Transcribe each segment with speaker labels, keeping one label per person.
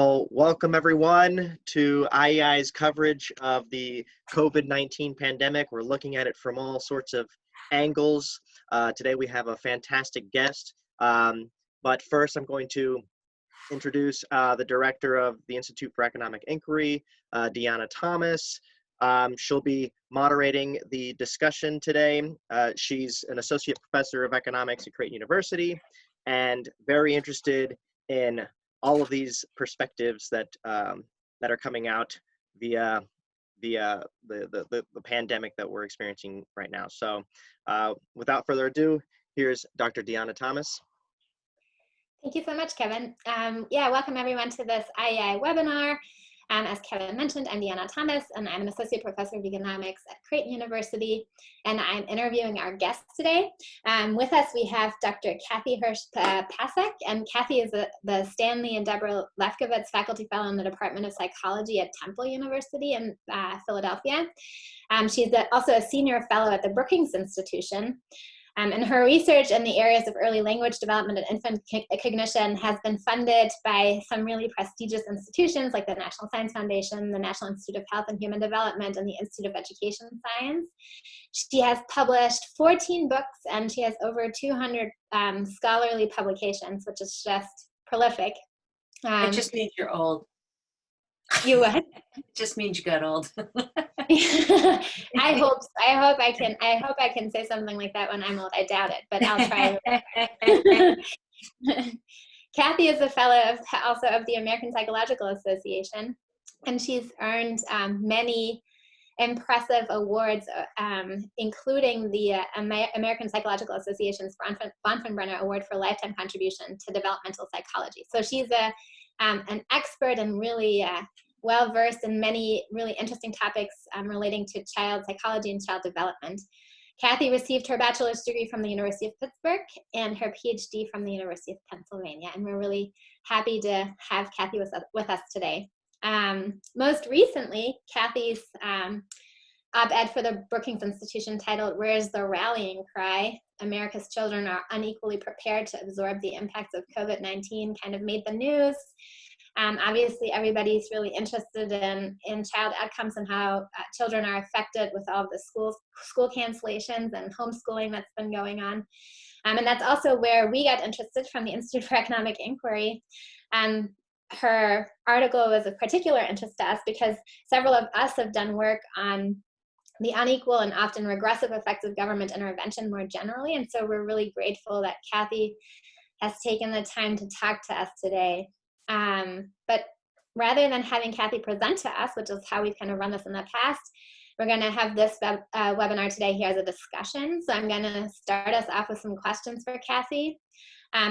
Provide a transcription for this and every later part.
Speaker 1: Well, welcome everyone to IEI's coverage of the COVID-19 pandemic. We're looking at it from all sorts of angles. Today we have a fantastic guest. But first I'm going to introduce the director of the Institute for Economic Inquiry, Deana Thomas. She'll be moderating the discussion today. She's an associate professor of economics at Creighton University and very interested in all of these perspectives that are coming out via the pandemic that we're experiencing right now. So without further ado, here's Dr. Deana Thomas.
Speaker 2: Thank you so much, Kevin. Welcome everyone to this IEI webinar. As Kevin mentioned, I'm Deana Thomas, and I'm an associate professor of economics at Creighton University, and I'm interviewing our guests today. With us, we have Dr. Kathy Hirsh-Pasek, and Kathy is the Stanley and Deborah Lefkowitz Faculty Fellow in the Department of Psychology at Temple University in Philadelphia. She's also a senior fellow at the Brookings Institution. And her research in the areas of early language development and infant cognition has been funded by some really prestigious institutions like the National Science Foundation, the National Institute of Health and Human Development, and the Institute of Education Science. She has published 14 books, and she has over 200 scholarly publications, which is just prolific.
Speaker 3: It just means you're old.
Speaker 2: You what?
Speaker 3: It just means you got old.
Speaker 2: I hope I can say something like that when I'm old. I doubt it, but I'll try. Kathy is a fellow also of the American Psychological Association, and she's earned many impressive awards, including the American Psychological Association's Bronfenbrenner Award for Lifetime Contribution to Developmental Psychology. So she's an expert and really well-versed in many really interesting topics relating to child psychology and child development. Kathy received her bachelor's degree from the University of Pittsburgh and her PhD from the University of Pennsylvania, and we're really happy to have Kathy with us today. Most recently, Kathy's op-ed for the Brookings Institution titled, "Where's the Rallying Cry? America's Children Are Unequally Prepared to Absorb the Impacts of COVID-19" kind of made the news. Obviously, everybody's really interested in child outcomes and how children are affected with all of the school cancellations and homeschooling that's been going on. And that's also where we got interested from the Institute for Economic Inquiry. Her article was of particular interest to us because several of us have done work on the unequal and often regressive effects of government intervention more generally. And so we're really grateful that Kathy has taken the time to talk to us today. But rather than having Kathy present to us, which is how we've kind of run this in the past, we're going to have this webinar today here as a discussion. So I'm going to start us off with some questions for Kathy.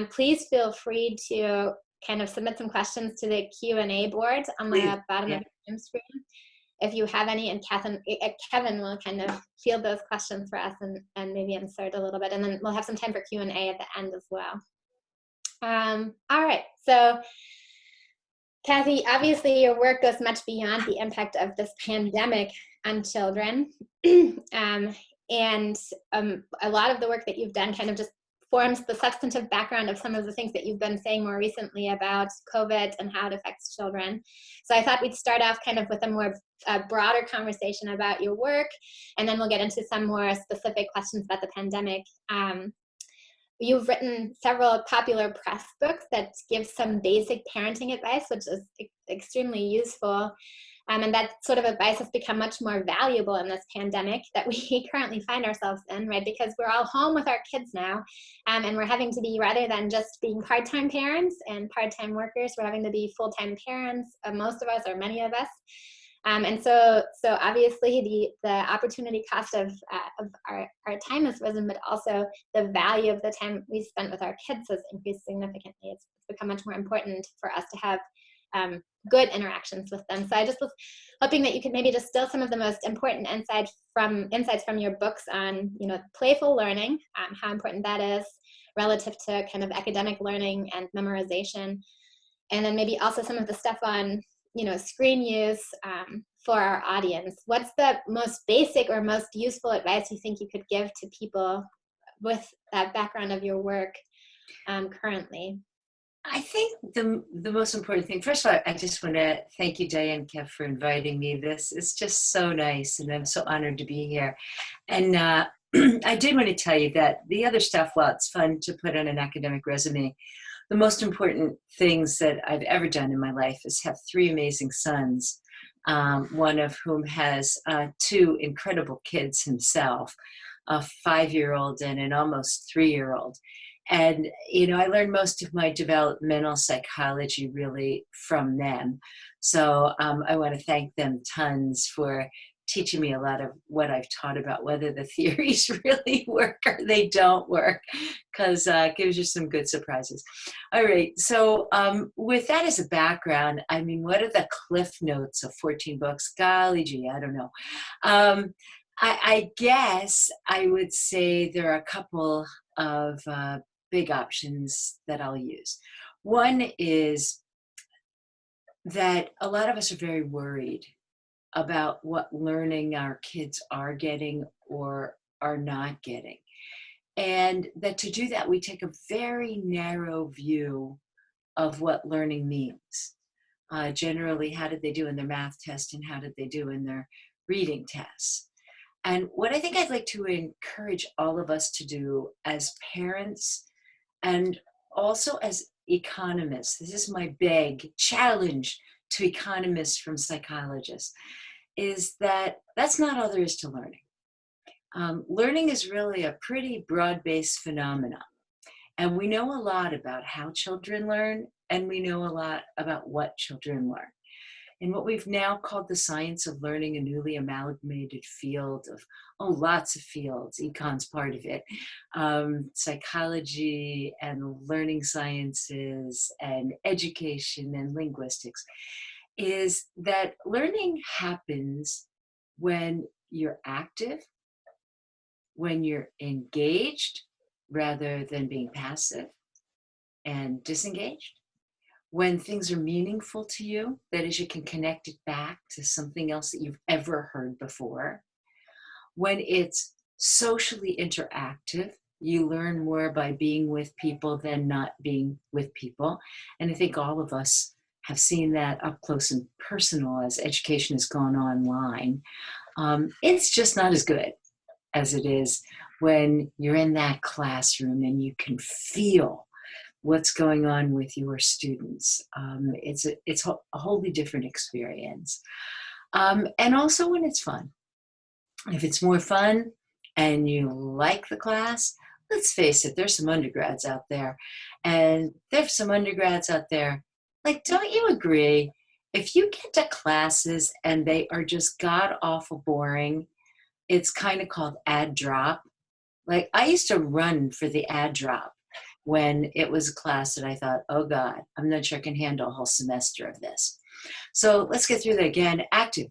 Speaker 2: Please feel free to kind of submit some questions to the Q&A board on the bottom of your Zoom screen if you have any, and Kevin will kind of field those questions for us and maybe insert a little bit, and then we'll have some time for Q&A at the end as well. All right, so Kathy, obviously your work goes much beyond the impact of this pandemic on children. A lot of the work that you've done kind of just forms the substantive background of some of the things that you've been saying more recently about COVID and how it affects children. So I thought we'd start off kind of with a more broader conversation about your work, and then we'll get into some more specific questions about the pandemic. You've written several popular press books that give some basic parenting advice, which is extremely useful. And that sort of advice has become much more valuable in this pandemic that we currently find ourselves in, right? Because we're all home with our kids now, and we're having to be, rather than just being part-time parents and part-time workers, we're having to be full-time parents, most of us, or many of us. And so obviously the opportunity cost of our time has risen, but also the value of the time we spent with our kids has increased significantly. It's become much more important for us to have good interactions with them. So I just was hoping that you could maybe distill some of the most important insights from your books on, playful learning, how important that is relative to kind of academic learning and memorization, and then maybe also some of the stuff on screen use for our audience. What's the most basic or most useful advice you think you could give to people with that background of your work currently?
Speaker 3: I think the most important thing, first of all, I just want to thank you, Diane Kev, for inviting me. This is just so nice, and I'm so honored to be here. And I did want to tell you that the other stuff, while it's fun to put on an academic resume, the most important things that I've ever done in my life is have three amazing sons, one of whom has two incredible kids himself, a 5-year-old and an almost 3-year-old. And, you know, I learned most of my developmental psychology really from them. So I want to thank them tons for teaching me a lot of what I've taught about whether the theories really work or they don't work, because it gives you some good surprises. All right, so with that as a background, I mean, what are the cliff notes of 14 books? Golly gee, I don't know. I guess I would say there are a couple of big options that I'll use. One is that a lot of us are very worried about what learning our kids are getting or are not getting. And that to do that, we take a very narrow view of what learning means. Generally, how did they do in their math test and how did they do in their reading tests? And what I think I'd like to encourage all of us to do as parents and also as economists, this is my big challenge to economists from psychologists, is that that's not all there is to learning. Learning is really a pretty broad-based phenomenon. And we know a lot about how children learn, and we know a lot about what children learn. In what we've now called the science of learning, a newly amalgamated field of, lots of fields, econ's part of it, psychology and learning sciences and education and linguistics, is that learning happens when you're active, when you're engaged rather than being passive and disengaged, when things are meaningful to you, that is, you can connect it back to something else that you've ever heard before, when it's socially interactive, you learn more by being with people than not being with people. And I think all of us have seen that up close and personal as education has gone online. It's just not as good as it is when you're in that classroom and you can feel what's going on with your students. It's a wholly different experience. And also when it's fun. If it's more fun and you like the class, let's face it, there's some undergrads out there. And there's some undergrads out there, like, don't you agree? If you get to classes and they are just god-awful boring, it's kind of called ad drop. Like, I used to run for the ad drop when it was a class that I thought, oh God, I'm not sure I can handle a whole semester of this. So let's get through that again. Active,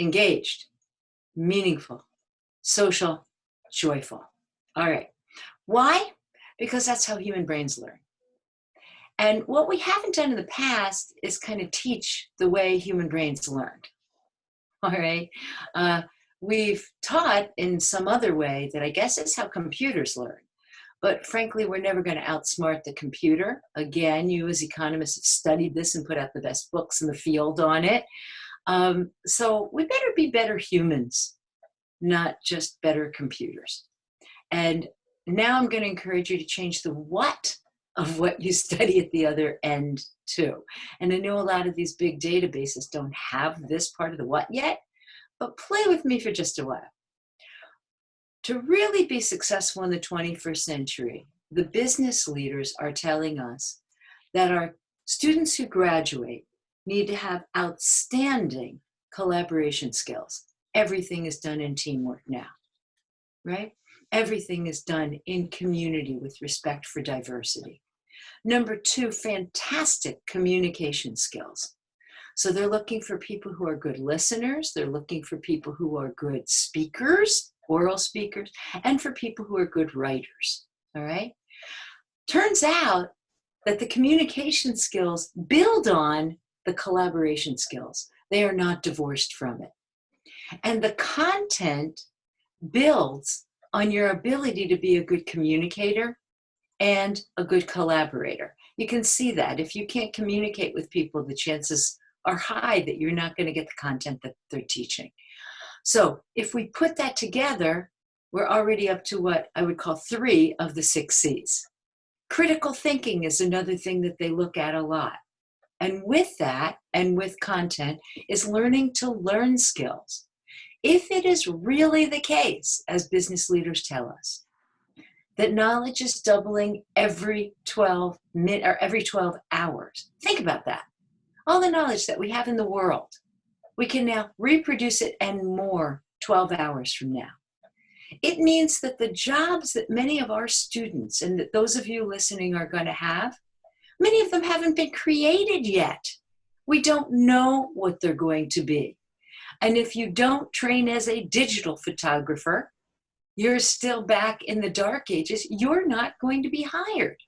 Speaker 3: engaged, meaningful, social, joyful. All right. Why? Because that's how human brains learn. And what we haven't done in the past is kind of teach the way human brains learned. All right. We've taught in some other way that I guess is how computers learn. But frankly, we're never going to outsmart the computer. Again, you as economists have studied this and put out the best books in the field on it. So we better be better humans, not just better computers. And now I'm going to encourage you to change the what of what you study at the other end too. And I know a lot of these big databases don't have this part of the what yet, but play with me for just a while. To really be successful in the 21st century, the business leaders are telling us that our students who graduate need to have outstanding collaboration skills. Everything is done in teamwork now, right? Everything is done in community with respect for diversity. Number 2, fantastic communication skills. So they're looking for people who are good listeners. They're looking for people who are good speakers, oral speakers, and for people who are good writers, all right? Turns out that the communication skills build on the collaboration skills. They are not divorced from it. And the content builds on your ability to be a good communicator and a good collaborator. You can see that if you can't communicate with people, the chances are high that you're not going to get the content that they're teaching. So if we put that together, we're already up to what I would call 3 of the 6 C's. Critical thinking is another thing that they look at a lot. And with that, and with content, is learning to learn skills. If it is really the case, as business leaders tell us, that knowledge is doubling every 12 minutes or every 12 hours, think about that. All the knowledge that we have in the world, we can now reproduce it and more 12 hours from now. It means that the jobs that many of our students and that those of you listening are going to have, many of them haven't been created yet. We don't know what they're going to be. And if you don't train as a digital photographer, you're still back in the dark ages. You're not going to be hired.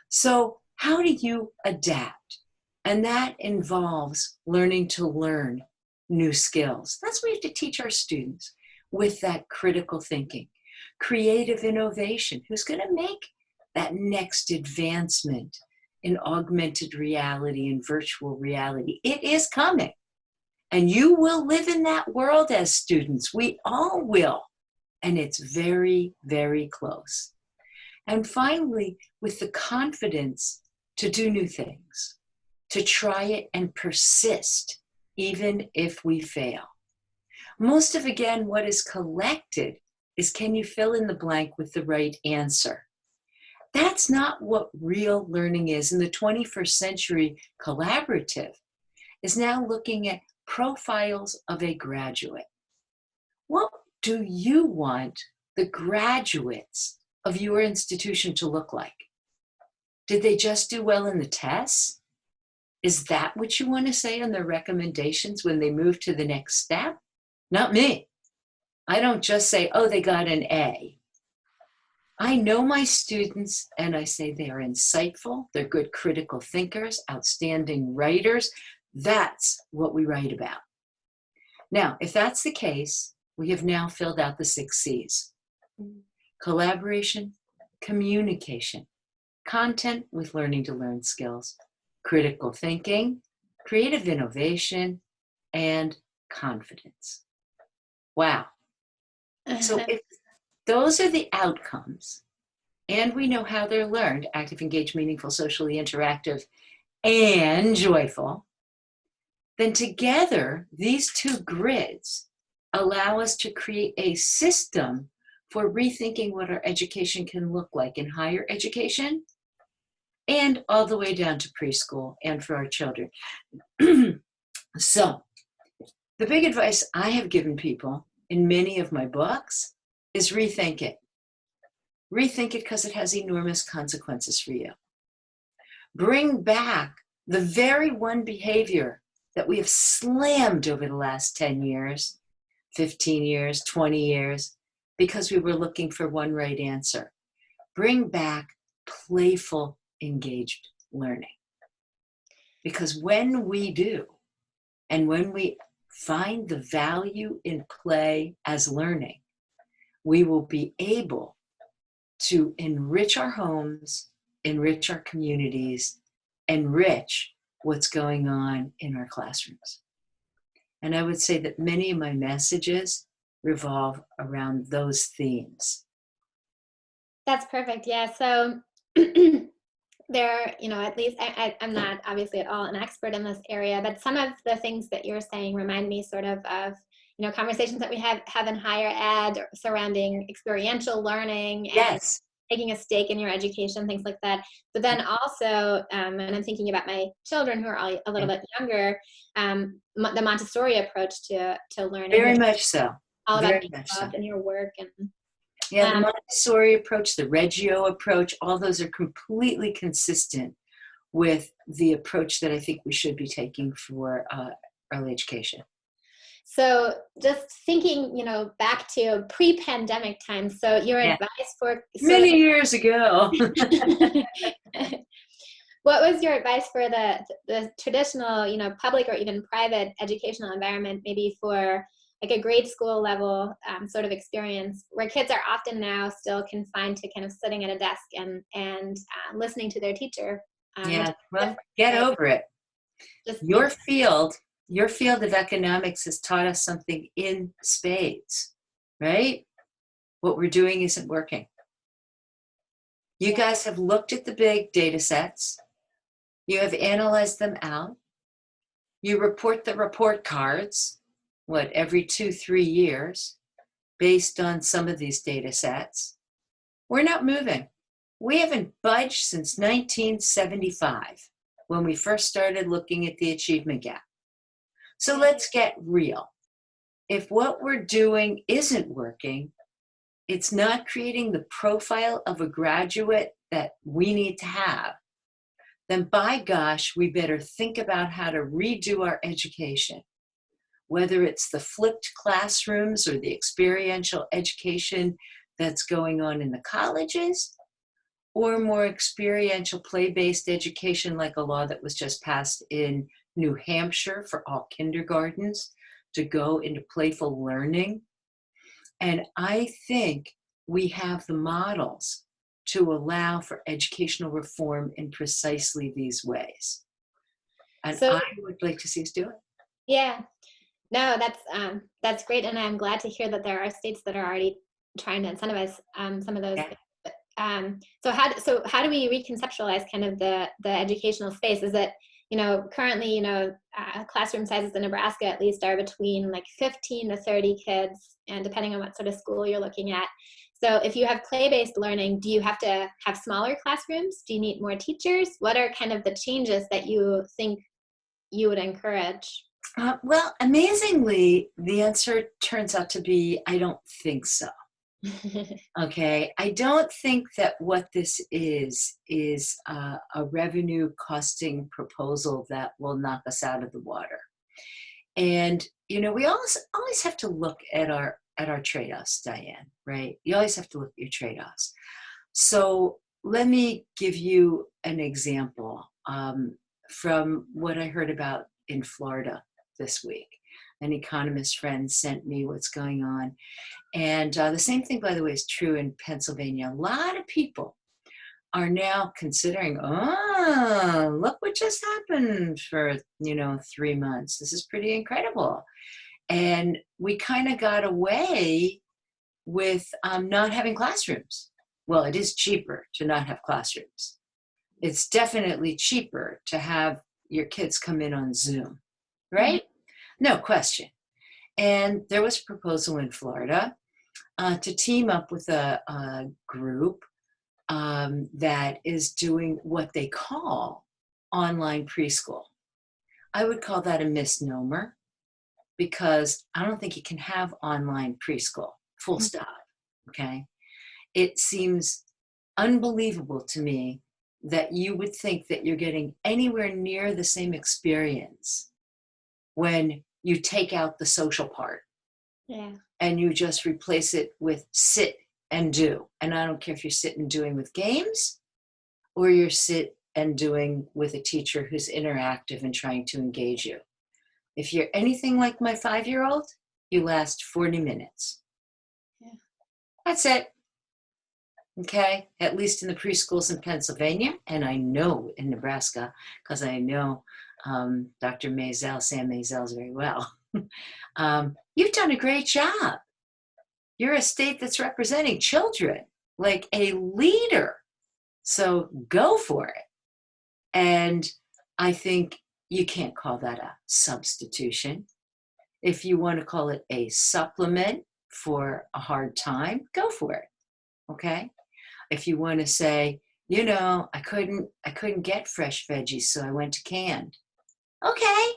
Speaker 3: So how do you adapt? And that involves learning to learn new skills. That's what we have to teach our students with that critical thinking. Creative innovation. Who's going to make that next advancement in augmented reality and virtual reality? It is coming. And you will live in that world as students. We all will. And it's very, very close. And finally, with the confidence to do new things, to try it and persist, even if we fail. Most of, again, what is collected is, can you fill in the blank with the right answer? That's not what real learning is. In the 21st century, collaborative is now looking at profiles of a graduate. What do you want the graduates of your institution to look like? Did they just do well in the tests? Is that what you want to say in their recommendations when they move to the next step? Not me. I don't just say, oh, they got an A. I know my students and I say they are insightful, they're good critical thinkers, outstanding writers. That's what we write about. Now, if that's the case, we have now filled out the 6 C's. Collaboration, communication, content with learning to learn skills, critical thinking, creative innovation, and confidence. Wow. So if those are the outcomes, and we know how they're learned, active, engaged, meaningful, socially interactive, and joyful, then together, these 2 grids allow us to create a system for rethinking what our education can look like in higher education and all the way down to preschool and for our children. So, the big advice I have given people in many of my books is rethink it. Rethink it because it has enormous consequences for you. Bring back the very one behavior that we have slammed over the last 10 years, 15 years, 20 years, because we were looking for one right answer. Bring back playful, engaged learning. Because when we do, and when we find the value in play as learning, we will be able to enrich our homes, enrich our communities, enrich what's going on in our classrooms. And I would say that many of my messages revolve around those themes.
Speaker 2: That's perfect. Yeah. So there, at least I'm not obviously at all an expert in this area, but some of the things that you're saying remind me sort of conversations that we have in higher ed surrounding experiential learning and
Speaker 3: Yes.
Speaker 2: taking a stake in your education, things like that. But then also, and I'm thinking about my children who are all a little bit younger, the Montessori approach to learning.
Speaker 3: Very much so.
Speaker 2: All
Speaker 3: Very
Speaker 2: about being
Speaker 3: much
Speaker 2: involved
Speaker 3: so.
Speaker 2: in your work. And
Speaker 3: yeah, the Montessori approach, the Reggio approach, all those are completely consistent with the approach that I think we should be taking for early education.
Speaker 2: So just thinking, back to pre-pandemic times. So your advice for
Speaker 3: many years ago.
Speaker 2: What was your advice for the traditional, public or even private educational environment, maybe for like a grade school level sort of experience, where kids are often now still confined to kind of sitting at a desk and listening to their teacher?
Speaker 3: Yeah, well,
Speaker 2: Different,
Speaker 3: get
Speaker 2: right?
Speaker 3: over it.
Speaker 2: Just
Speaker 3: Your field of economics has taught us something in spades, right? What we're doing isn't working. You
Speaker 2: yeah.
Speaker 3: guys have looked at the big data sets. You have analyzed them out. You report the report cards, every 2-3 years, based on some of these data sets. We're not moving. We haven't budged since 1975, when we first started looking at the achievement gap. So let's get real. If what we're doing isn't working, it's not creating the profile of a graduate that we need to have, then by gosh, we better think about how to redo our education. Whether it's the flipped classrooms or the experiential education that's going on in the colleges, or more experiential play-based education like a law that was just passed in New Hampshire for all kindergartens to go into playful learning. And I think we have the models to allow for educational reform in precisely these ways. And
Speaker 2: So
Speaker 3: I would like to see us do it.
Speaker 2: yeah, no, that's great, and I'm glad to hear that there are states that are already trying to incentivize some of those.
Speaker 3: Yeah.
Speaker 2: So how do we reconceptualize kind of the educational space? Is it, currently, classroom sizes in Nebraska at least are between like 15 to 30 kids, and depending on what sort of school you're looking at. So if you have play-based learning, do you have to have smaller classrooms? Do you need more teachers? What are kind of the changes that you think you would encourage?
Speaker 3: Well, amazingly, the answer turns out to be, I don't think so. Okay, I don't think that what this is a revenue costing proposal that will knock us out of the water. And we always have to look at our trade-offs, Diane, right? You always have to look at your trade-offs. So let me give you an example from what I heard about in Florida this week. An economist friend sent me what's going on. And the same thing, by the way, is true in Pennsylvania. A lot of people are now considering, look what just happened for, 3 months. This is pretty incredible. And we kind of got away with not having classrooms. Well, it is cheaper to not have classrooms. It's definitely cheaper to have your kids come in on Zoom, right? No question. And there was a proposal in Florida to team up with a group that is doing what they call online preschool. I would call that a misnomer, because I don't think you can have online preschool, full stop, okay? It seems unbelievable to me that you would think that you're getting anywhere near the same experience when you take out the social part.
Speaker 2: Yeah.
Speaker 3: And you just replace it with sit and do. And I don't care if you're sit and doing with games, or you're sit and doing with a teacher who's interactive and trying to engage you. If you're anything like my 5-year-old, you last 40 minutes.
Speaker 2: Yeah.
Speaker 3: That's it. Okay, at least in the preschools in Pennsylvania, and I know in Nebraska, because I know Dr. Sam Maisel very well. You've done a great job. You're a state that's representing children like a leader. So go for it. And I think you can't call that a substitution. If you want to call it a supplement for a hard time, go for it. Okay? If you want to say, I couldn't get fresh veggies, so I went to canned. Okay,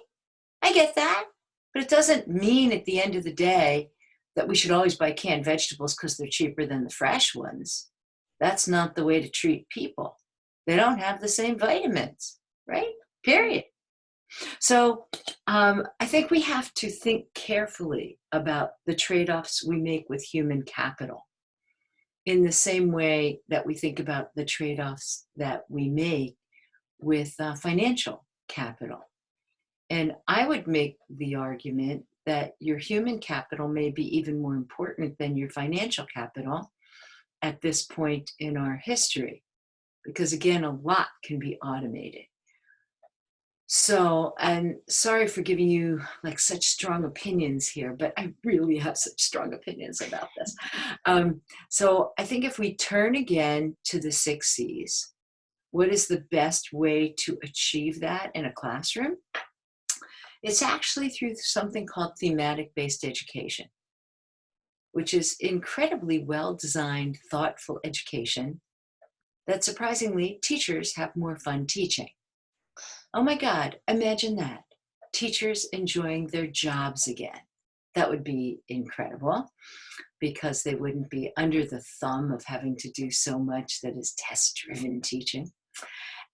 Speaker 3: I get that. But it doesn't mean at the end of the day that we should always buy canned vegetables because they're cheaper than the fresh ones. That's not the way to treat people. They don't have the same vitamins, right? Period. So I think we have to think carefully about the trade-offs we make with human capital, in the same way that we think about the trade-offs that we make with financial capital. And I would make the argument that your human capital may be even more important than your financial capital at this point in our history. because again, a lot can be automated. So I'm sorry for giving you like such strong opinions here, but I really have such strong opinions about this. So I think if we turn again to the 6 C's, what is the best way to achieve that in a classroom? It's actually through something called thematic-based education, which is incredibly well-designed, thoughtful education that surprisingly teachers have more fun teaching. Oh my God, imagine that. Teachers enjoying their jobs again. That would be incredible because they wouldn't be under the thumb of having to do so much that is test-driven teaching.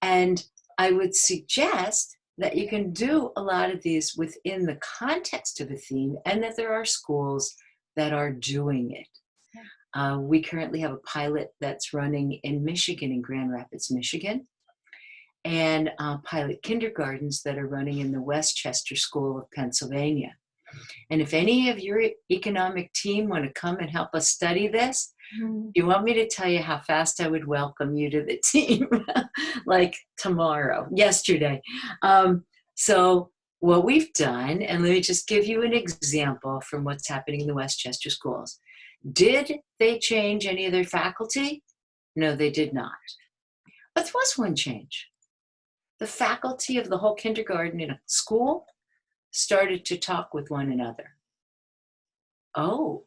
Speaker 3: And I would suggest that you can do a lot of these within the context of a theme and that there are schools that are doing it. We currently have a pilot that's running in Michigan, in Grand Rapids, Michigan, and pilot kindergartens that are running in the Westchester School of Pennsylvania. And if any of your economic team want to come and help us study this, you want me to tell you how fast I would welcome you to the team, like tomorrow, yesterday. So what we've done, and let me just give you an example from what's happening in the Westchester schools. Did they change any of their faculty? No, they did not. But there was one change. The faculty of the whole kindergarten in a school started to talk with one another. Oh,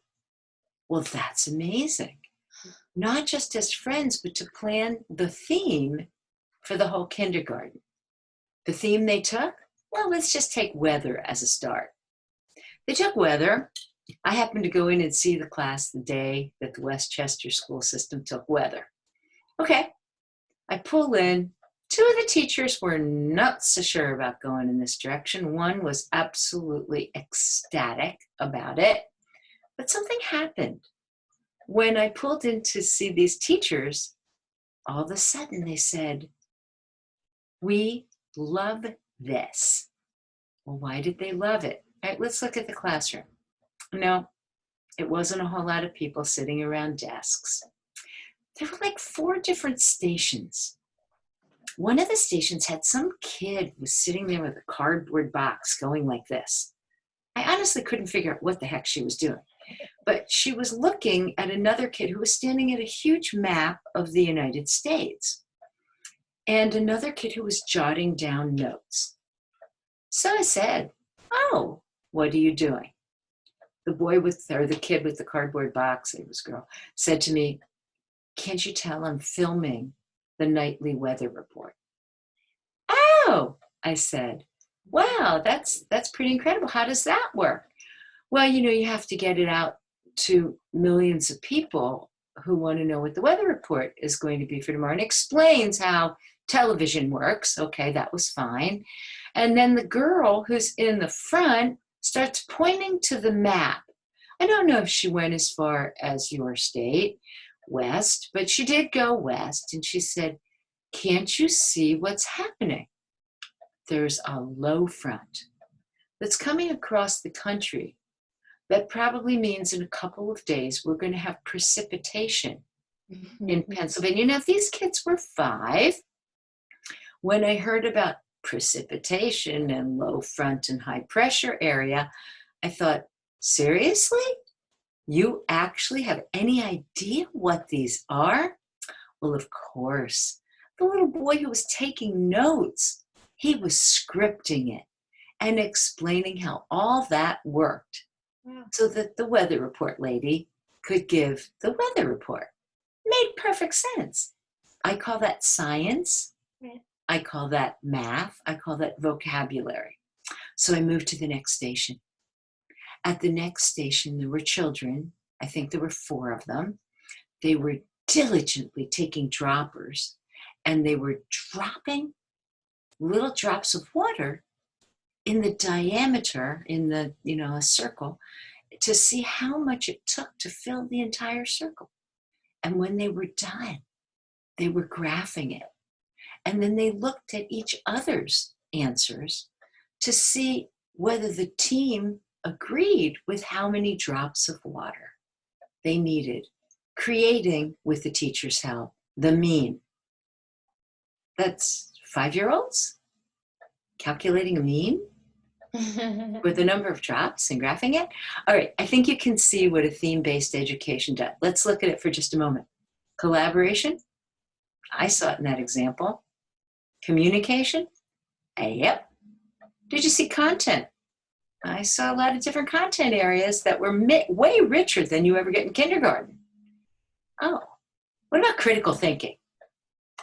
Speaker 3: well, that's amazing. Not just as friends, but to plan the theme for the whole kindergarten. The theme they took? Well, let's just take weather as a start. They took weather. I happened to go in and see the class the day that the Westchester school system took weather. Okay, I pull in. 2 of the teachers were not so sure about going in this direction. One was absolutely ecstatic about it. But something happened. When I pulled in to see these teachers, all of a sudden they said, "We love this." Well, why did they love it? All right, let's look at the classroom. No, it wasn't a whole lot of people sitting around desks. There were like 4 different stations. One of the stations had some kid who was sitting there with a cardboard box going like this. I honestly couldn't figure out what the heck she was doing. But she was looking at another kid who was standing at a huge map of the United States. And another kid who was jotting down notes. So I said, "Oh, what are you doing?" The kid with the cardboard box, it was a girl, said to me, "Can't you tell I'm filming the nightly weather report?" "Oh," I said, "wow, that's pretty incredible. How does that work?" "Well, you have to get it out to millions of people who want to know what the weather report is going to be for tomorrow," and explains how television works. Okay, that was fine. And then the girl who's in the front starts pointing to the map. I don't know if she went as far as your state, west, but she did go west. And she said, "Can't you see what's happening? There's a low front that's coming across the country. That probably means in a couple of days, we're going to have precipitation in Pennsylvania." Now, these kids were 5. When I heard about precipitation and low front and high pressure area, I thought, seriously? You actually have any idea what these are? Well, of course. The little boy who was taking notes, he was scripting it and explaining how all that worked.
Speaker 2: Wow.
Speaker 3: So that the weather report lady could give the weather report. Made perfect sense. I call that science.
Speaker 2: Right.
Speaker 3: I call that math. I call that vocabulary. So I moved to the next station. At the next station, there were children. I think there were 4 of them. They were diligently taking droppers, and they were dropping little drops of water in the diameter, in the, a circle, to see how much it took to fill the entire circle. And when they were done, they were graphing it. And then they looked at each other's answers to see whether the team agreed with how many drops of water they needed, creating, with the teacher's help, the mean. That's 5-year-olds calculating a mean with the number of drops and graphing it. All right, I think you can see what a theme-based education does. Let's look at it for just a moment. Collaboration, I saw it in that example. Communication, yep. Did you see content? I saw a lot of different content areas that were way richer than you ever get in kindergarten. Oh, what about critical thinking?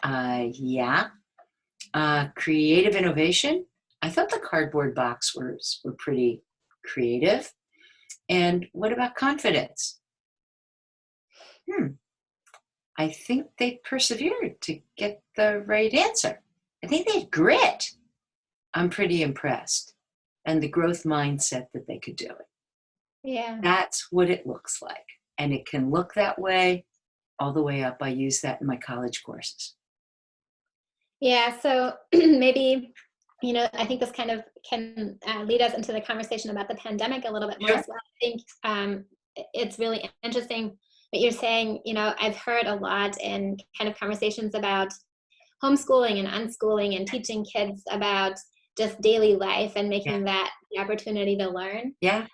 Speaker 3: Yeah. Creative innovation. I thought the cardboard box were pretty creative. And what about confidence? I think they persevered to get the right answer. I think they had grit. I'm pretty impressed. And the growth mindset that they could do it.
Speaker 2: Yeah.
Speaker 3: That's what it looks like. And it can look that way all the way up. I use that in my college courses.
Speaker 2: Yeah, so maybe, I think this kind of can lead us into the conversation about the pandemic a little bit more
Speaker 3: Sure.
Speaker 2: as well. I think it's really interesting what you're saying. I've heard a lot in kind of conversations about homeschooling and unschooling and teaching kids about just daily life and making that the opportunity to learn.
Speaker 3: Yeah.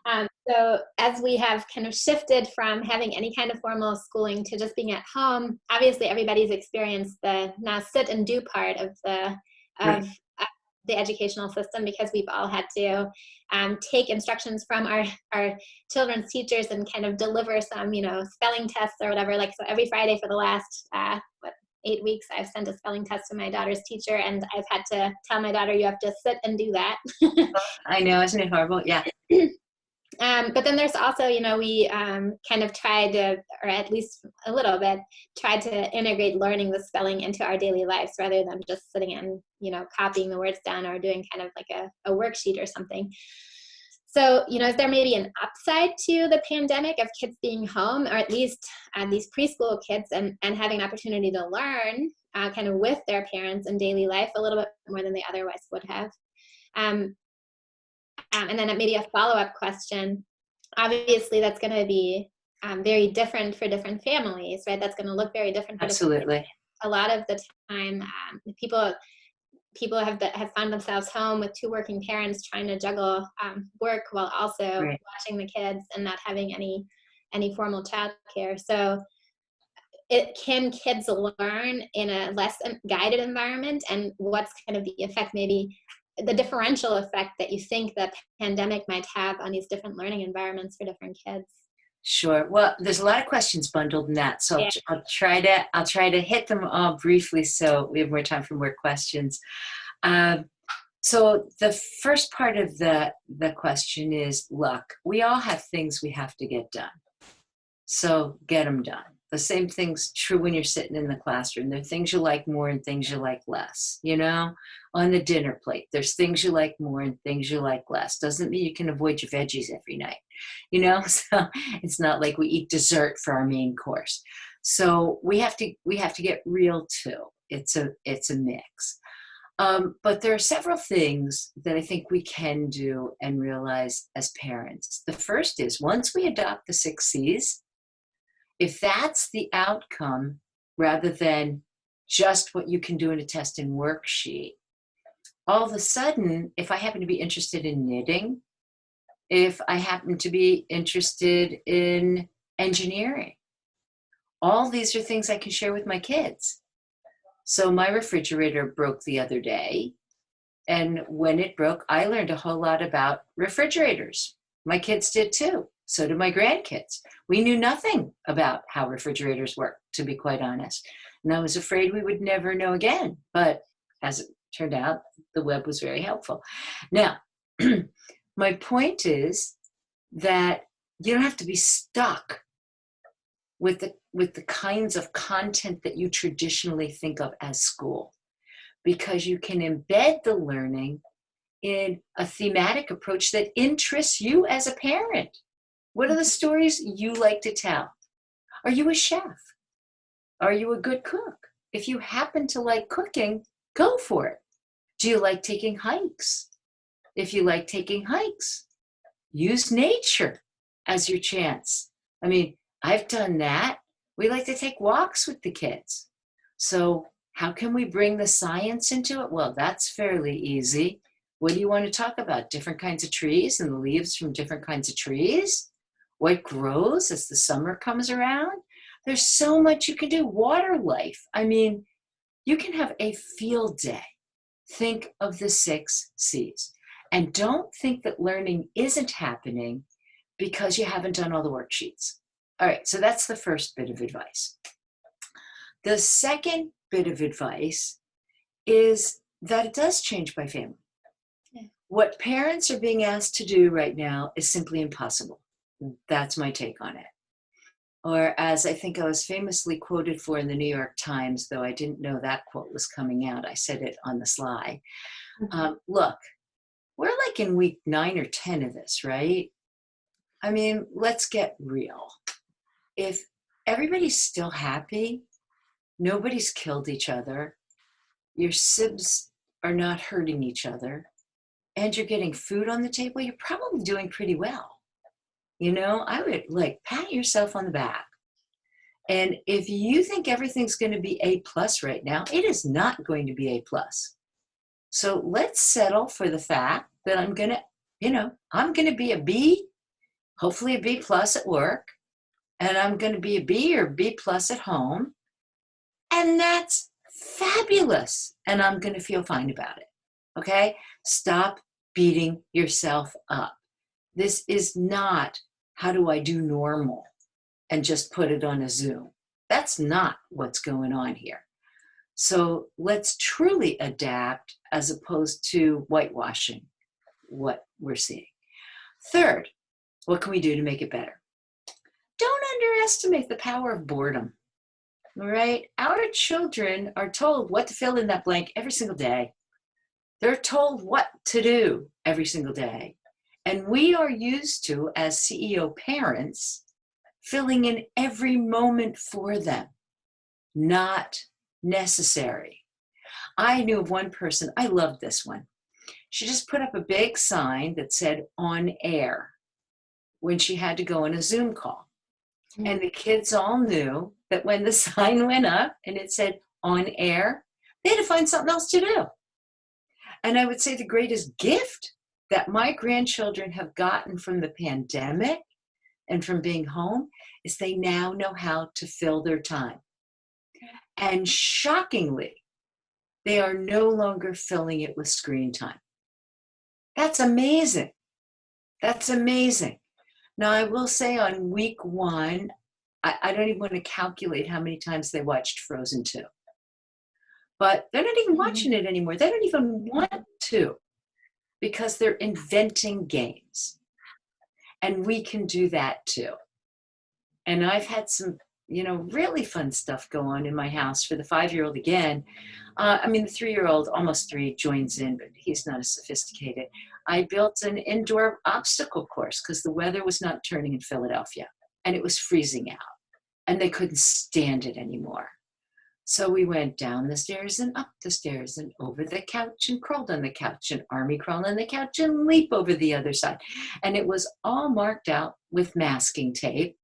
Speaker 2: So as we have kind of shifted from having any kind of formal schooling to just being at home, obviously everybody's experienced the now sit and do part of the educational system, because we've all had to take instructions from our children's teachers and kind of deliver some, spelling tests or whatever. Like, so every Friday for the last 8 weeks, I've sent a spelling test to my daughter's teacher, and I've had to tell my daughter, you have to sit and do that.
Speaker 3: I know, isn't it horrible? Yeah.
Speaker 2: But then there's also, we kind of tried to, or at least a little bit, tried to integrate learning the spelling into our daily lives rather than just sitting and, copying the words down or doing kind of like a worksheet or something. So, is there maybe an upside to the pandemic of kids being home, or at least these preschool kids and having an opportunity to learn kind of with their parents in daily life a little bit more than they otherwise would have? And then maybe a follow-up question. Obviously, that's going to be very different for different families, right? That's going to look very different for
Speaker 3: Absolutely.
Speaker 2: different families. A lot of the time, people have found themselves home with 2 working parents trying to juggle work while also watching the kids and not having any formal childcare. So can kids learn in a less guided environment, and what's kind of the effect, maybe the differential effect that you think the pandemic might have on these different learning environments for different kids?
Speaker 3: Sure. Well, there's a lot of questions bundled in that, so I'll try to hit them all briefly so we have more time for more questions. So the first part of the question is, look, we all have things we have to get done, so get them done. The same thing's true when you're sitting in the classroom. There are things you like more and things you like less. On the dinner plate, there's things you like more and things you like less. Doesn't mean you can avoid your veggies every night. So it's not like we eat dessert for our main course. So we have to get real too. It's a mix. But there are several things that I think we can do and realize as parents. The first is, once we adopt the 6 C's, if that's the outcome, rather than just what you can do in a test and worksheet, all of a sudden, if I happen to be interested in knitting, if I happen to be interested in engineering, all these are things I can share with my kids. So my refrigerator broke the other day, and when it broke, I learned a whole lot about refrigerators. My kids did too. So did my grandkids. We knew nothing about how refrigerators work, to be quite honest. And I was afraid we would never know again. But as it turned out, the web was very helpful. Now, my point is that you don't have to be stuck with the kinds of content that you traditionally think of as school, because you can embed the learning in a thematic approach that interests you as a parent. What are the stories you like to tell? Are you a chef? Are you a good cook? If you happen to like cooking, go for it. Do you like taking hikes? If you like taking hikes, use nature as your chance. I mean, I've done that. We like to take walks with the kids. So How can we bring the science into it? Well, that's fairly easy. What do you want to talk about? Different kinds of trees and the leaves from different kinds of trees? What grows as the summer comes around? There's so much you can do. Water life. I mean, you can have a field day. Think of the 6 C's. And don't think that learning isn't happening because you haven't done all the worksheets. All right, so that's the first bit of advice. The second bit of advice is that it does change by family. Yeah. What parents are being asked to do right now is simply impossible. That's my take on it. Or as I think I was famously quoted for in the New York Times, though I didn't know that quote was coming out, I said it on the sly. Look, we're like in week 9 or 10 of this, right? I mean, let's get real. If everybody's still happy, nobody's killed each other, your sibs are not hurting each other, and you're getting food on the table, you're probably doing pretty well. You know, I would like pat yourself on the back. And if you think everything's going to be A+ right now, it is not going to be A+. So let's settle for the fact that I'm going to be a B, hopefully a B+ at work, and I'm going to be a B or B+ at home. And that's fabulous. And I'm going to feel fine about it. Okay? Stop beating yourself up. This is not how do I do normal and just put it on a Zoom. That's not what's going on here. So let's truly adapt as opposed to whitewashing what we're seeing. Third, what can we do to make it better? Don't underestimate the power of boredom. All right? Our children are told what to fill in that blank every single day. They're told what to do every single day. And we are used to, as CEO parents, filling in every moment for them. Not necessary. I knew of one person, I loved this one. She just put up a big sign that said on air when she had to go on a Zoom call. And the kids all knew that when the sign went up and it said on air, they had to find something else to do. And I would say the greatest gift that my grandchildren have gotten from the pandemic and from being home is they now know how to fill their time. And shockingly, they are no longer filling it with screen time. That's amazing. That's amazing. Now, I will say on week 1, I don't even want to calculate how many times they watched Frozen 2. But they're not even watching it anymore. They don't even want to because they're inventing games. And we can do that too. And I've had some, really fun stuff go on in my house for the 5-year-old again. The 3-year-old, almost 3, joins in, but he's not as sophisticated. I built an indoor obstacle course because the weather was not turning in Philadelphia and it was freezing out and they couldn't stand it anymore. So we went down the stairs and up the stairs and over the couch and crawled on the couch and army crawl on the couch and leap over the other side. And it was all marked out with masking tape.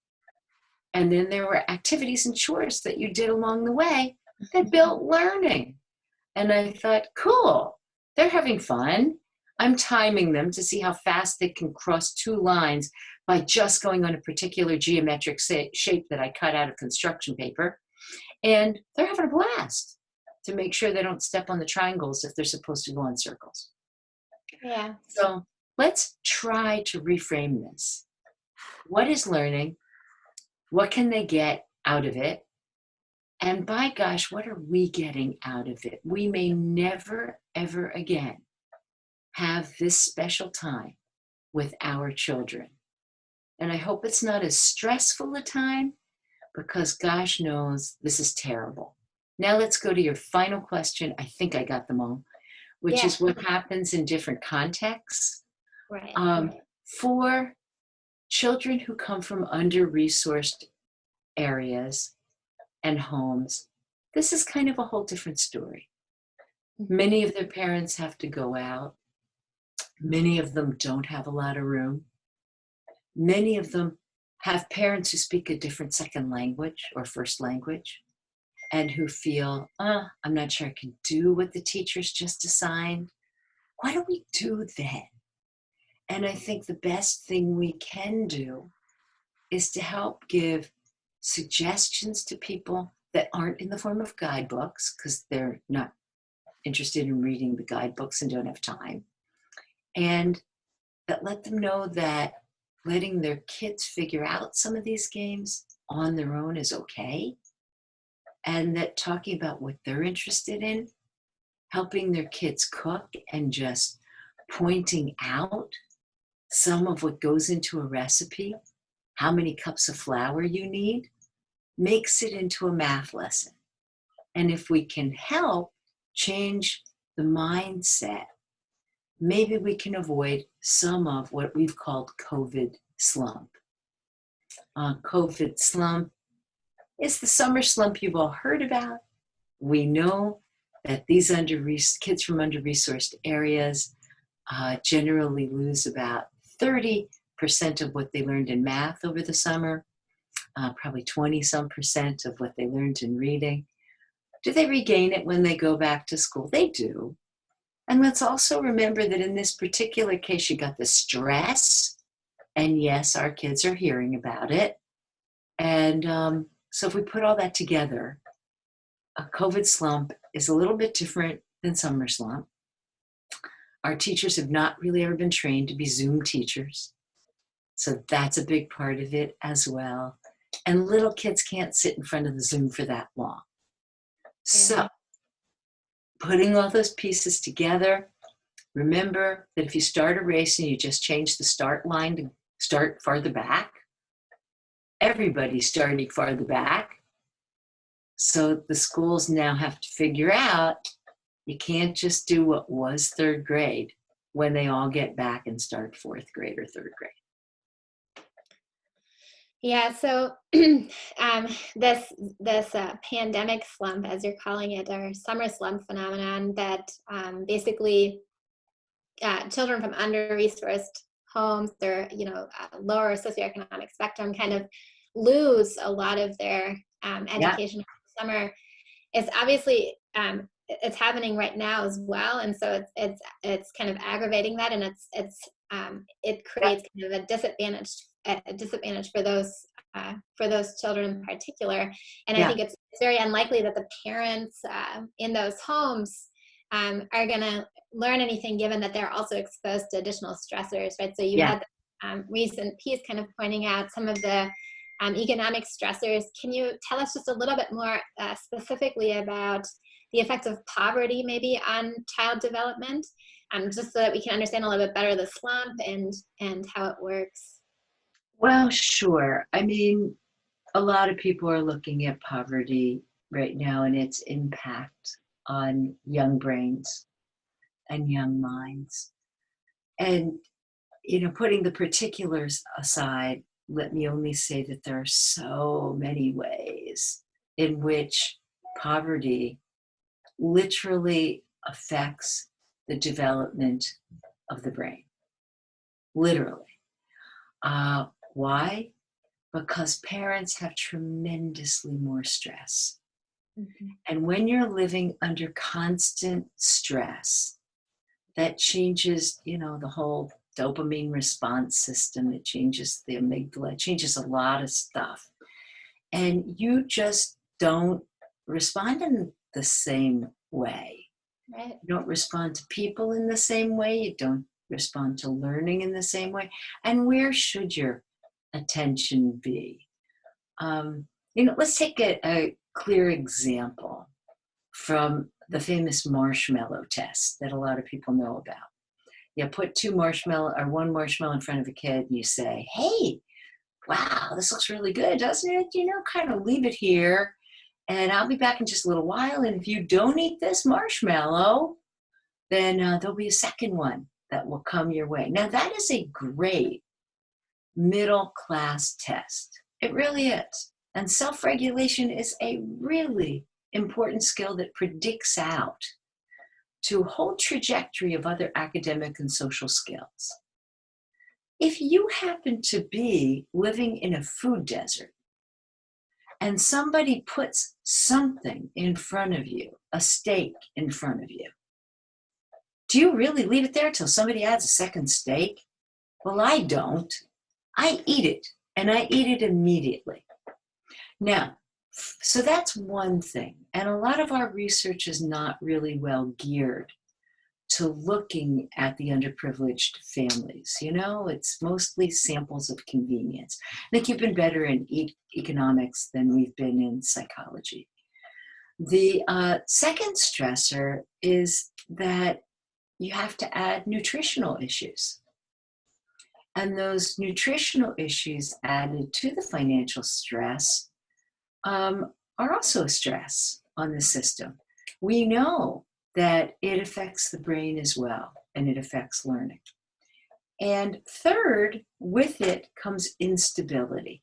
Speaker 3: And then there were activities and chores that you did along the way that built learning. And I thought, cool, they're having fun. I'm timing them to see how fast they can cross 2 lines by just going on a particular geometric shape that I cut out of construction paper. And they're having a blast to make sure they don't step on the triangles if they're supposed to go in circles.
Speaker 2: Yeah.
Speaker 3: So let's try to reframe this. What is learning? What can they get out of it? And by gosh, what are we getting out of it? We may never, ever again have this special time with our children. And I hope it's not as stressful a time because gosh knows this is terrible. Now let's go to your final question. I think I got them all, which is what happens in different contexts.
Speaker 2: Right.
Speaker 3: For children who come from under-resourced areas and homes, this is kind of a whole different story. Many of their parents have to go out. Many of them don't have a lot of room. Many of them have parents who speak a different second language or first language. and who feel, I'm not sure I can do what the teacher's just assigned, what do we do then? And I think the best thing we can do is to help give suggestions to people that aren't in the form of guidebooks, because they're not interested in reading the guidebooks and don't have time, and that let them know that letting their kids figure out some of these games on their own is okay, and that talking about what they're interested in, helping their kids cook and just pointing out some of what goes into a recipe, how many cups of flour you need, makes it into a math lesson. And if we can help change the mindset, maybe we can avoid some of what we've called COVID slump. COVID slump is the summer slump you've all heard about. We know that these kids from under-resourced areas generally lose about 30% of what they learned in math over the summer, probably 20-some% of what they learned in reading. Do they regain it when they go back to school? They do. And let's also remember that in this particular case, you got the stress, and yes, our kids are hearing about it. And so if we put all that together, a COVID slump is a little bit different than summer slump. Our teachers have not really ever been trained to be Zoom teachers. So that's a big part of it as well. And little kids can't sit in front of the Zoom for that long. So putting all those pieces together, remember that if you start a race and you just change the start line to start farther back, everybody's starting farther back. So the schools now have to figure out you can't just do what was third grade when they all get back and start fourth grade or third grade.
Speaker 2: Yeah, so this pandemic slump, as you're calling it, or summer slump phenomenon, that basically children from under-resourced homes, or lower socioeconomic spectrum, kind of lose a lot of their education over the summer. It's obviously it's happening right now as well, and so it's kind of aggravating that, and it creates kind of a disadvantage for those children in particular. And I think it's very unlikely that the parents in those homes are going to learn anything, given that they're also exposed to additional stressors, right? So you had the recent piece kind of pointing out some of the economic stressors. Can you tell us just a little bit more specifically about the effects of poverty maybe on child development, just so that we can understand a little bit better the slump and how it works?
Speaker 3: Well, sure. I mean, a lot of people are looking at poverty right now and its impact on young brains and young minds. And, putting the particulars aside, let me only say that there are so many ways in which poverty literally affects the development of the brain. Literally. Why? Because parents have tremendously more stress. Mm-hmm. And when you're living under constant stress, that changes, the whole dopamine response system. It changes the amygdala. It changes a lot of stuff. And you just don't respond in the same way. Right. You don't respond to people in the same way. You don't respond to learning in the same way. And where should your attention be? Let's take a clear example from the famous Marshmallow Test that a lot of people know about. You put one marshmallow in front of a kid and you say, hey, wow, this looks really good, doesn't it? Kind of leave it here and I'll be back in just a little while. And if you don't eat this marshmallow, then there'll be a second one that will come your way. Now that is a great middle class test. It really is. And self-regulation is a really important skill that predicts out to a whole trajectory of other academic and social skills. If you happen to be living in a food desert and somebody puts something in front of you, a steak in front of you, do you really leave it there till somebody adds a second steak? Well, I don't. I eat it, and I eat it immediately. Now, so that's one thing. And a lot of our research is not really well geared to looking at the underprivileged families. You know, it's mostly samples of convenience. I think you've been better in economics than we've been in psychology. The second stressor is that you have to add nutritional issues. And those nutritional issues added to the financial stress are also a stress on the system. We know that it affects the brain as well, and it affects learning. And third, with it comes instability.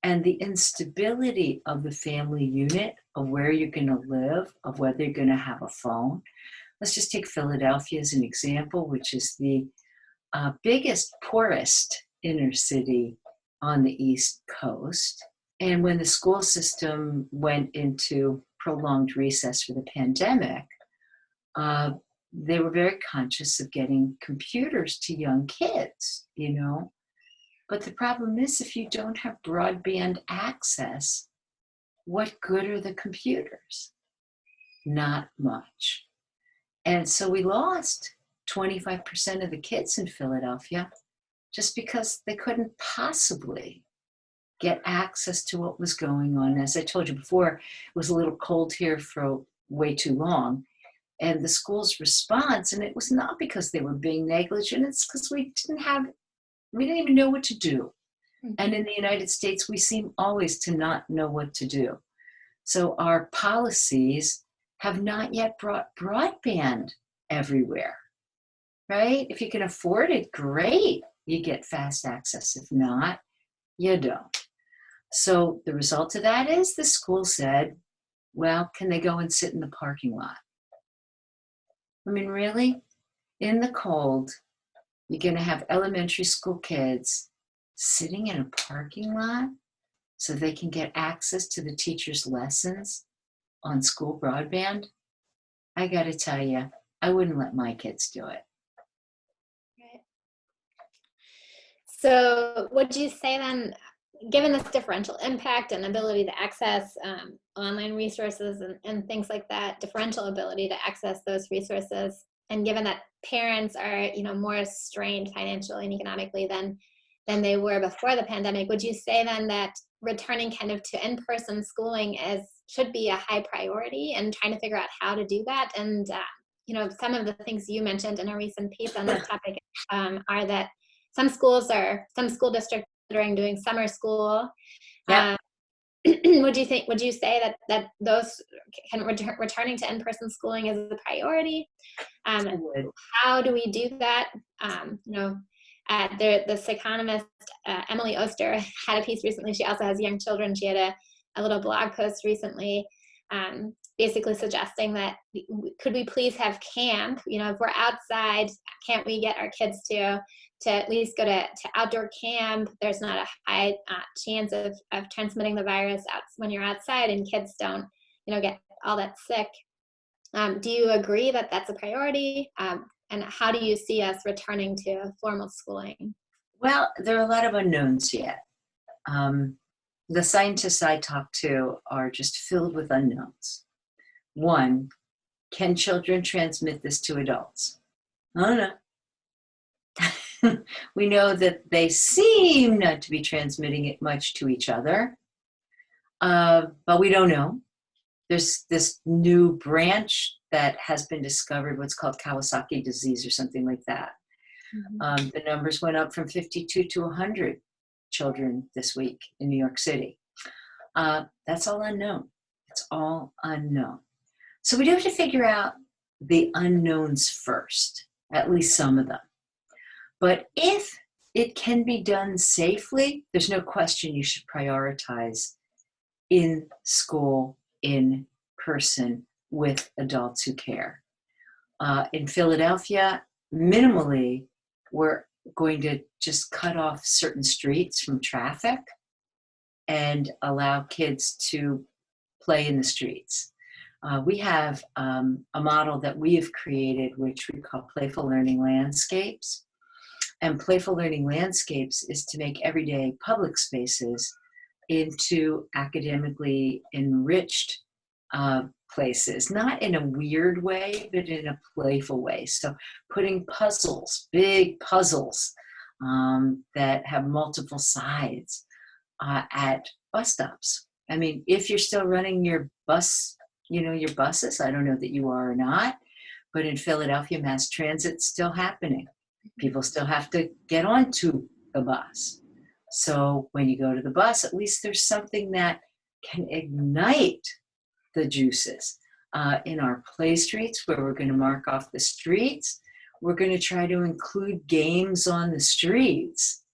Speaker 3: And the instability of the family unit, of where you're going to live, of whether you're going to have a phone. Let's just take Philadelphia as an example, which is the biggest, poorest inner city on the East Coast. And when the school system went into prolonged recess for the pandemic, they were very conscious of getting computers to young kids, you know. But the problem is, if you don't have broadband access, what good are the computers? Not much. And so we lost 25% of the kids in Philadelphia just because they couldn't possibly get access to what was going on. As I told you before, it was a little cold here for way too long. And the school's response, and it was not because they were being negligent, it's because we didn't even know what to do. And in the United States, we seem always to not know what to do. So our policies have not yet brought broadband everywhere, right? If you can afford it, great, you get fast access. If not, you don't. So the result of that is the school said, well, can they go and sit in the parking lot? I mean, really? In the cold, you're going to have elementary school kids sitting in a parking lot so they can get access to the teacher's lessons on school broadband? I got to tell you, I wouldn't let my kids do it.
Speaker 2: Right. So would you say then, given this differential impact and ability to access online resources and things like that, differential ability to access those resources, and given that parents are, you know, more strained financially and economically than they were before the pandemic, would you say then that returning kind of to in-person schooling should be a high priority, and trying to figure out how to do that? And you know, some of the things you mentioned in a recent piece on this topic are that some school districts are doing summer school.
Speaker 3: Yeah.
Speaker 2: Would you say that those returning to in-person schooling is a priority? How do we do that? You know, the psychonomist Emily Oster had a piece recently. She also has young children. She had a little blog post recently, basically suggesting that could we please have camp? You know, if we're outside, can't we get our kids to at least go to outdoor camp? There's not a high chance of transmitting the virus when you're outside, and kids don't, you know, get all that sick. Do you agree that that's a priority? And how do you see us returning to formal schooling?
Speaker 3: Well, there are a lot of unknowns yet. The scientists I talk to are just filled with unknowns. One, can children transmit this to adults? I don't know. We know that they seem not to be transmitting it much to each other, but we don't know. There's this new branch that has been discovered, what's called Kawasaki disease or something like that. Mm-hmm. The numbers went up from 52 to 100 children this week in New York City. That's all unknown. It's all unknown. So we do have to figure out the unknowns first, at least some of them. But if it can be done safely, there's no question you should prioritize in school, in person, with adults who care. In Philadelphia, minimally, we're going to just cut off certain streets from traffic and allow kids to play in the streets. We have a model that we have created, which we call Playful Learning Landscapes. And Playful Learning Landscapes is to make everyday public spaces into academically enriched places, not in a weird way, but in a playful way. So putting puzzles, big puzzles that have multiple sides at bus stops. I mean, if you're still running your bus, your buses, I don't know that you are or not, but in Philadelphia, mass transit's still happening. People still have to get onto the bus. So when you go to the bus, at least there's something that can ignite the juices. In our play streets, where we're going to mark off the streets, we're going to try to include games on the streets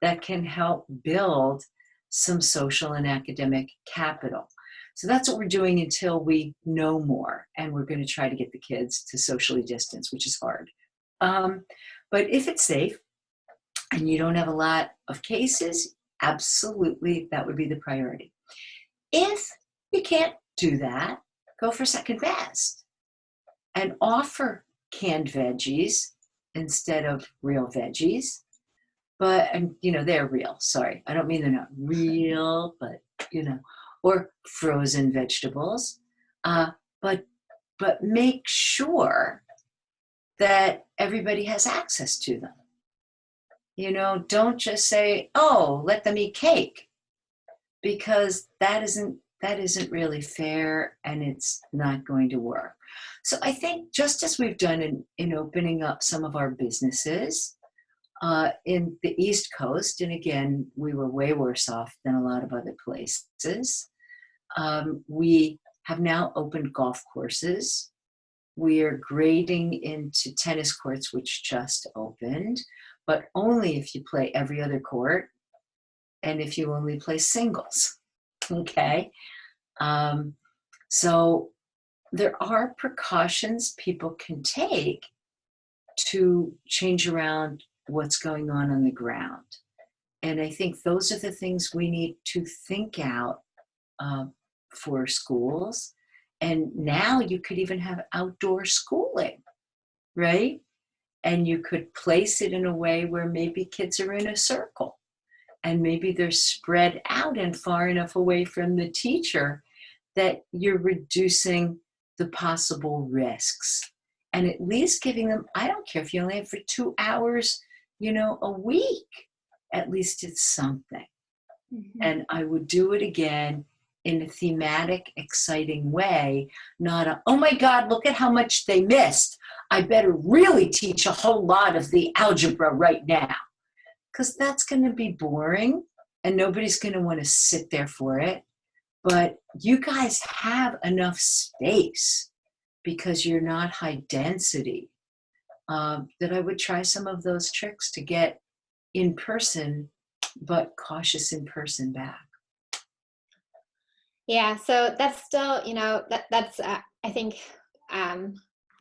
Speaker 3: that can help build some social and academic capital. So that's what we're doing until we know more. And we're going to try to get the kids to socially distance, which is hard. But if it's safe and you don't have a lot of cases, absolutely, that would be the priority. If you can't do that, go for second best and offer canned veggies instead of real veggies. But, they're real. Sorry. I don't mean they're not real, but, or frozen vegetables. But make sure that everybody has access to them. Don't just say, oh, let them eat cake, because that isn't really fair, and it's not going to work. So I think just as we've done in opening up some of our businesses in the East Coast, and again, we were way worse off than a lot of other places, we have now opened golf courses. We are grading into tennis courts, which just opened, but only if you play every other court and if you only play singles, okay? So there are precautions people can take to change around what's going on the ground. And I think those are the things we need to think out for schools. And now you could even have outdoor schooling, right? And you could place it in a way where maybe kids are in a circle and maybe they're spread out and far enough away from the teacher that you're reducing the possible risks. And at least giving them, I don't care if you only have for 2 hours, a week, at least it's something. Mm-hmm. And I would do it again in a thematic, exciting way, not a, oh my God, look at how much they missed. I better really teach a whole lot of the algebra right now. Because that's going to be boring and nobody's going to want to sit there for it. But you guys have enough space because you're not high density that I would try some of those tricks to get in person, but cautious in person back.
Speaker 2: Yeah, so that's still, that's I think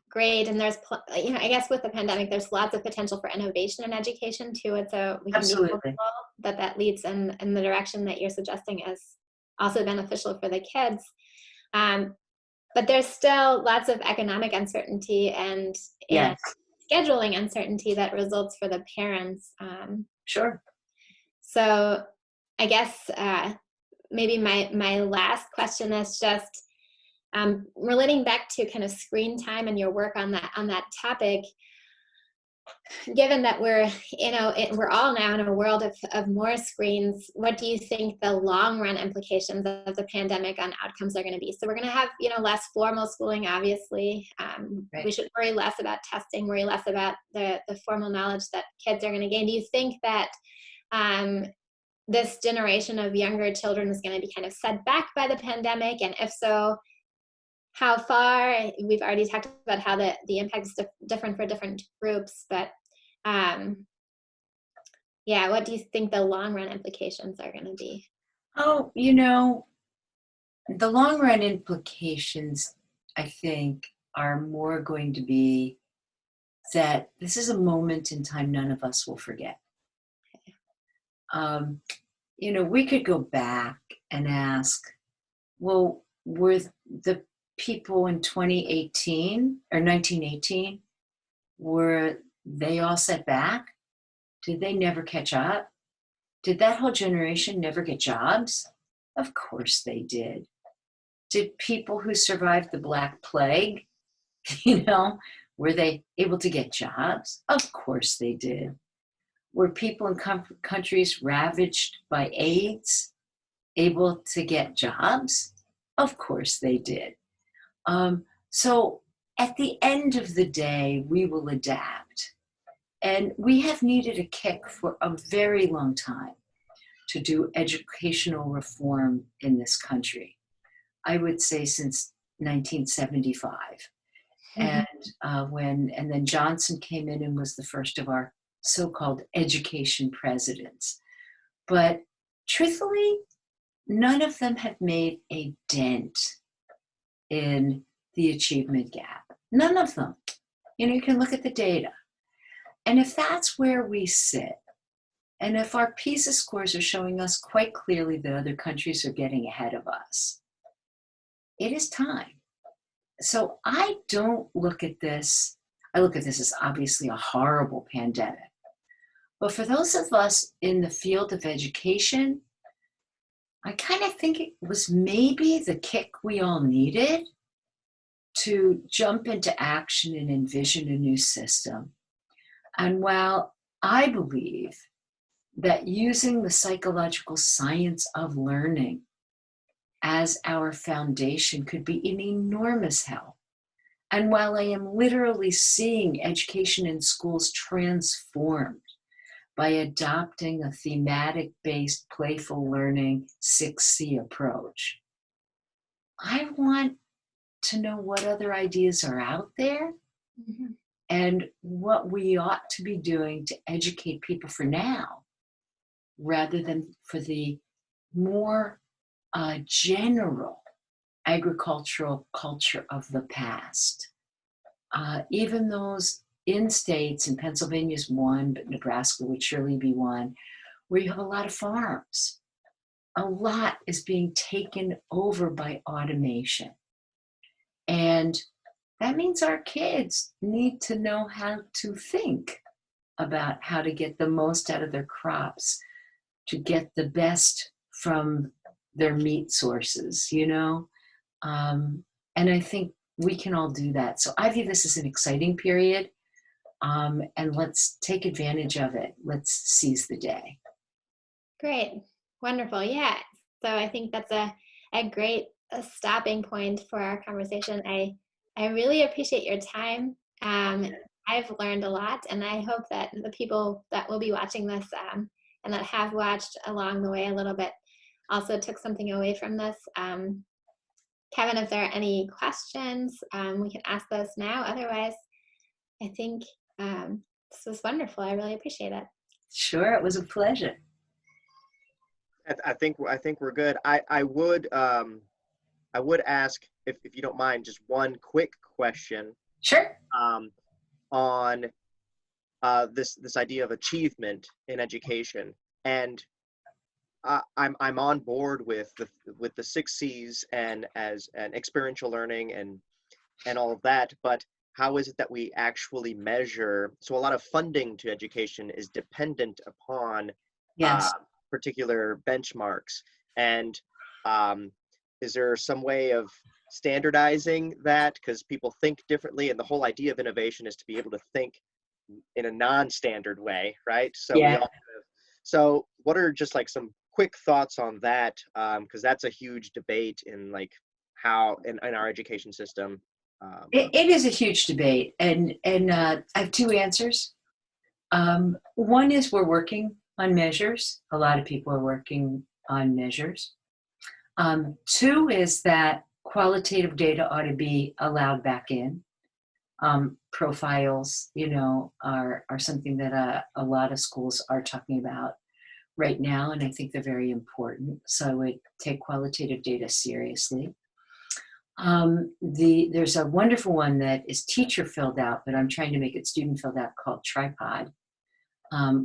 Speaker 2: great. And there's, I guess with the pandemic, there's lots of potential for innovation in education too. And so we can be hopeful that leads in the direction that you're suggesting is also beneficial for the kids. But there's still lots of economic uncertainty and scheduling uncertainty that results for the parents.
Speaker 3: Sure.
Speaker 2: So I guess maybe my last question is just relating back to kind of screen time and your work on that topic. Given that we're we're all now in a world of more screens, what do you think the long run implications of the pandemic on outcomes are going to be? So we're going to have less formal schooling, obviously. Right. We should worry less about testing, worry less about the formal knowledge that kids are going to gain. Do you think that this generation of younger children is going to be kind of set back by the pandemic? And if so, how far? We've already talked about how the impact is different for different groups, but what do you think the long run implications are going to be?
Speaker 3: Oh, the long run implications, I think, are more going to be that this is a moment in time none of us will forget. we could go back and ask, well, were the people in 2018 or 1918, were they all set back? Did they never catch up? Did that whole generation never get jobs? Of course they did. Did people who survived the Black Plague, were they able to get jobs? Of course they did. Were people in countries ravaged by AIDS able to get jobs? Of course they did. So at the end of the day, we will adapt. And we have needed a kick for a very long time to do educational reform in this country. I would say since 1975. And then Johnson came in and was the first of our so-called education presidents. But truthfully, none of them have made a dent in the achievement gap. None of them. You can look at the data. And if that's where we sit, and if our PISA scores are showing us quite clearly that other countries are getting ahead of us, it is time. So I don't look at this, I look at this as obviously a horrible pandemic. But for those of us in the field of education, I kind of think it was maybe the kick we all needed to jump into action and envision a new system. And while I believe that using the psychological science of learning as our foundation could be an enormous help, and while I am literally seeing education in schools transformed by adopting a thematic-based playful learning 6C approach, I want to know what other ideas are out there and what we ought to be doing to educate people for now, rather than for the more general agricultural culture of the past. Even those in states, and Pennsylvania's one, but Nebraska would surely be one, where you have a lot of farms. A lot is being taken over by automation. And that means our kids need to know how to think about how to get the most out of their crops, to get the best from their meat sources, And I think we can all do that. So I view this as an exciting period, and let's take advantage of it. Let's seize the day.
Speaker 2: Great. Wonderful. Yeah. So I think that's a great stopping point for our conversation. I really appreciate your time. I've learned a lot, and I hope that the people that will be watching this and that have watched along the way a little bit also took something away from this. Kevin, if there are any questions, we can ask those now. Otherwise, I think this was wonderful. I really appreciate it.
Speaker 3: Sure, it was a pleasure.
Speaker 1: I think we're good. I would ask, if you don't mind, just one quick question.
Speaker 3: Sure.
Speaker 1: On this idea of achievement in education, and I'm on board with the 6 C's and experiential learning and all of that. But how is it that we actually measure? So a lot of funding to education is dependent upon particular benchmarks. And is there some way of standardizing that? Because people think differently, and the whole idea of innovation is to be able to think in a non-standard way, right? So so what are just like some quick thoughts on that? Because that's a huge debate in like how in our education system.
Speaker 3: It is a huge debate, and I have two answers. One is we're working on measures. A lot of people are working on measures. Two is that qualitative data ought to be allowed back in. Profiles, are something that a lot of schools are talking about right now, and I think they're very important. So I would take qualitative data seriously. There's a wonderful one that is teacher filled out, but I'm trying to make it student filled out, called Tripod.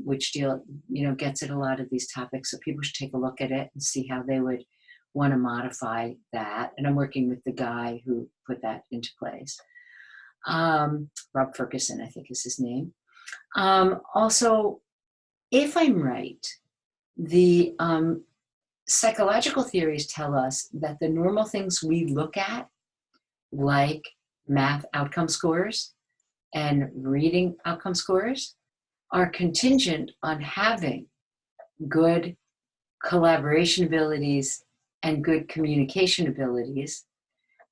Speaker 3: which gets at a lot of these topics. So people should take a look at it and see how they would want to modify that. And I'm working with the guy who put that into place. Rob Ferguson, I think is his name. Also, if I'm right, the psychological theories tell us that the normal things we look at, like math outcome scores and reading outcome scores, are contingent on having good collaboration abilities and good communication abilities.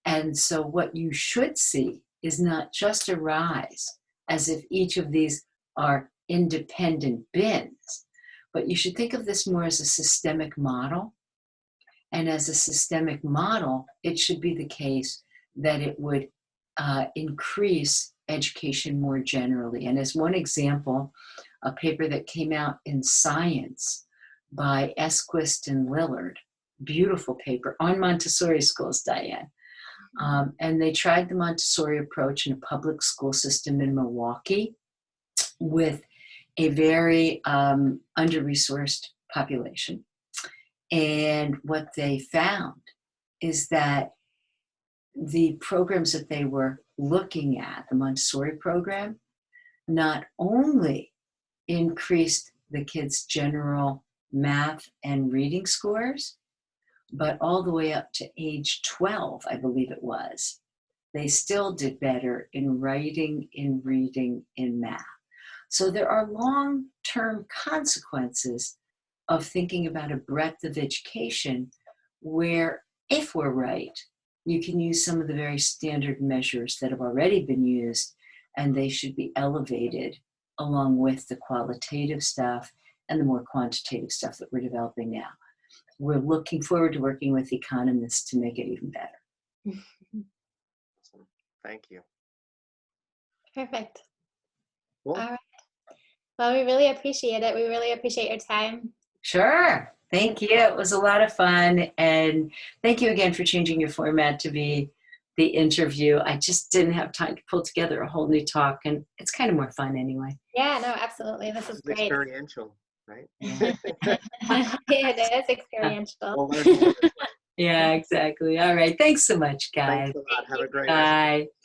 Speaker 3: And so what you should see is not just a rise as if each of these are independent bins, but you should think of this more as a systemic model. And as a systemic model, it should be the case that it would increase education more generally. And as one example, a paper that came out in Science by Esquist and Lillard, beautiful paper on Montessori schools, Diane. And they tried the Montessori approach in a public school system in Milwaukee with a very under-resourced population. And what they found is that the programs that they were looking at, the Montessori program, not only increased the kids' general math and reading scores, but all the way up to age 12, I believe it was, they still did better in writing, in reading, in math. So there are long-term consequences of thinking about a breadth of education where, if we're right, you can use some of the very standard measures that have already been used, and they should be elevated along with the qualitative stuff and the more quantitative stuff that we're developing now. We're looking forward to working with economists to make it even better.
Speaker 1: Awesome. Thank you.
Speaker 2: Perfect.
Speaker 1: Cool.
Speaker 2: All right. Well, we really appreciate it. We really appreciate your time.
Speaker 3: Sure. Thank you. It was a lot of fun. And thank you again for changing your format to be the interview. I just didn't have time to pull together a whole new talk, and it's kind of more fun anyway.
Speaker 2: Yeah, no, absolutely. This is great.
Speaker 1: Experiential, right?
Speaker 2: It is experiential.
Speaker 1: We'll learn more.
Speaker 3: Yeah, exactly. All right. Thanks so much, guys.
Speaker 1: Thanks a lot. Have a great
Speaker 3: Bye.